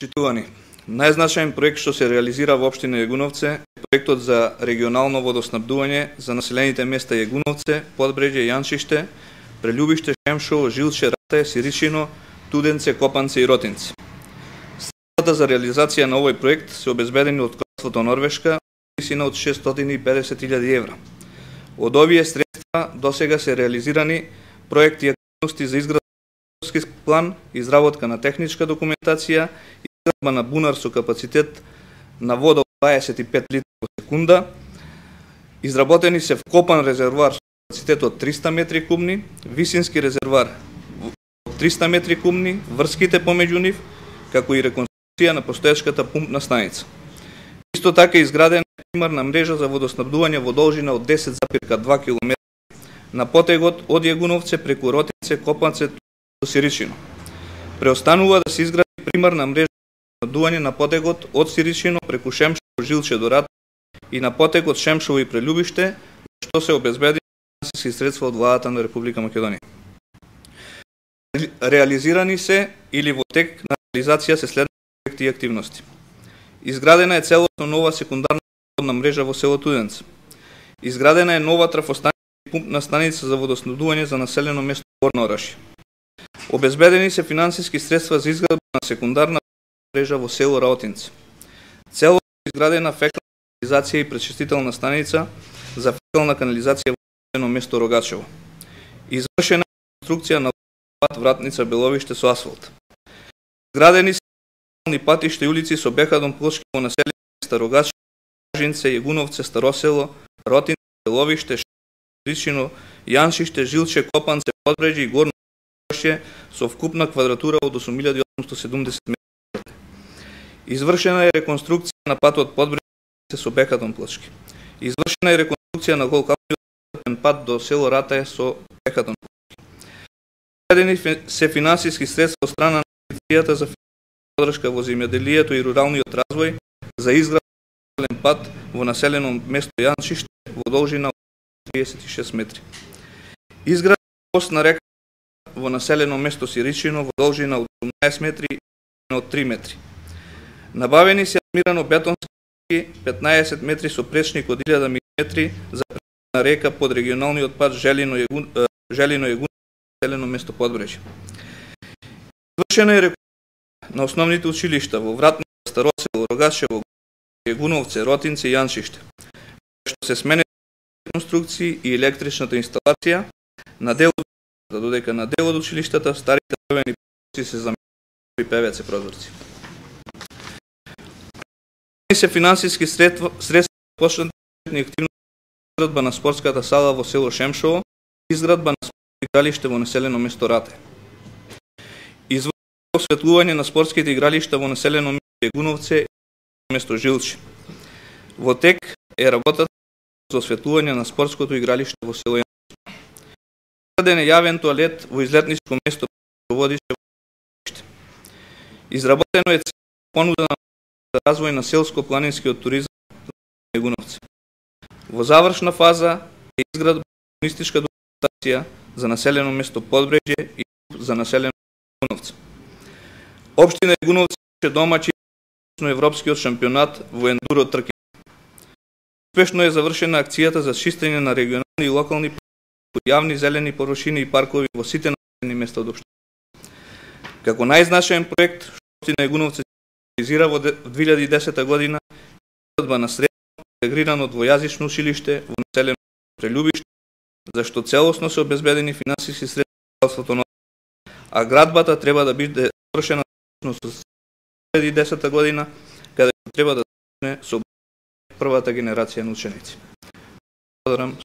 Почитувани, најзначаен проект што се реализира во општина Јагуновце е проектот за регионално водоснабдување за населените места Јагуновце, Подбреđе, Јанчиште, Прелјубиште, Шемшово, Жилче, Ратај, Сиричино, Туденце, Копанце и Ротинце. Средствата за реализација на овој проект се обезбедени од Кралството Норвешка висина од 650.000 евра. Од овие средства досега се реализирани проекти и активности за изградба план, изработка на техничка документација, изградба на бунар со капацитет на вода од 25 литри по секунда, изработени се вкопан резервоар со капацитет од 300 метри кубни, висински резервоар од 300 метри кубни, врските помеѓу нив, како и реконструкција на постоечката пумпна станица. Исто така изградена примарна мрежа за водоснабдување во должина од 10,2 км на потегот од Јагуновце преку Ротинце, Копанце до Сиричино. Преостанува да се изгради примарна мрежа за водоснабдување на потегот од Сиричино преку Шемшово, Жилче до Ратај и на потегот Шемшово и Прелјубиште, што се обезбеди финансиски средства од владата на Република Македонија. Реализирани се или во тек на реализација се следните проекти и активности. Изградена е целосно нова секундарна водна мрежа во село Туденце. Изградена е нова трафостаница и пумпна станица за водоснабдување за населено место Горна Орашје. Обезбедени се финансиски средства за изградба на секундарна мрежа во село Ротинце. Целосно изградена фекална канализација и пречистителна станица за фекална канализација во населено место Рогачево. Извршена е конструкција на пат Вратница Беловиште со асфалт. Изградени се патишта и улици со бехадон плочки во населени места Рогачево, Жинце, Јагуновце, Старосело, Ротинце, Беловиште, Сиричино, Јанчиште, Жилче, Копанце, Подбреđе и Горна Орашје со вкупна квадратура од 8.870 метри. Извршена е реконструкција на патот Подбреđе со бехадон плочки. Извршена е реконструкција на голкапниот пат до село Ратај со бехадон плочки. Предени се финансиски средства од страна на Агенцијата за поддршка во земјоделието и руралниот развој за изградба на пат во населено место Јанчиште во должина од 36 метри. Изградба мост на река во населено место Сиричино во должина од 18 метри и од 3 метри. Набавени се армирано бетонски 15 метри со пречник од 1000 мм за на река под регионалниот пат Желино-Јагуновце населено место Подбреđе. Извршена е на основните училишта во Вратница, Старосело, Рогачево, Јагуновце, Ротинце и Јанчиште, што се сменени конструкции и електричната инсталација на дел додека на дел од училиштата старите дровени прозорци се заменени ПВЦ прозорци. Се финансиски средства почнати активности изградба на спортската сала во село Шемшово, изградба на спортско игралиште во населено место Ратај. Осветлување на спортските игралишта во населено место Јагуновце и место Жилче. Во тек е работата за осветлување на спортското игралиште во село Јанчиште. Изграден е јавен тоалет во излетничко место Проводиште во Јанчиште. Изработено е понуда за развој на селско-планинскиот туризам во Јагуновце. Во завршна фаза е изградба на урбанистичка документација за населено место Подбреđе и за населено место Јагуновце. Општина Јагуновце е домаќин на европскиот шампионат во ендуро трки. Успешно е завршена акцијата за чистење на регионални и локални јавни зелени површини и паркови во сите населени места од општината. Како најзначаен проект што општина Јагуновце реализира во 2010 година изградба на средно интегрирано двојазично училиште во населено Прелјубиште, за што целосно се обезбедени финансиски средства од Кралството Норвешка, а градбата треба да биде завршена со 2010 година, каде треба да започне со првата генерација на ученици. Благодарам.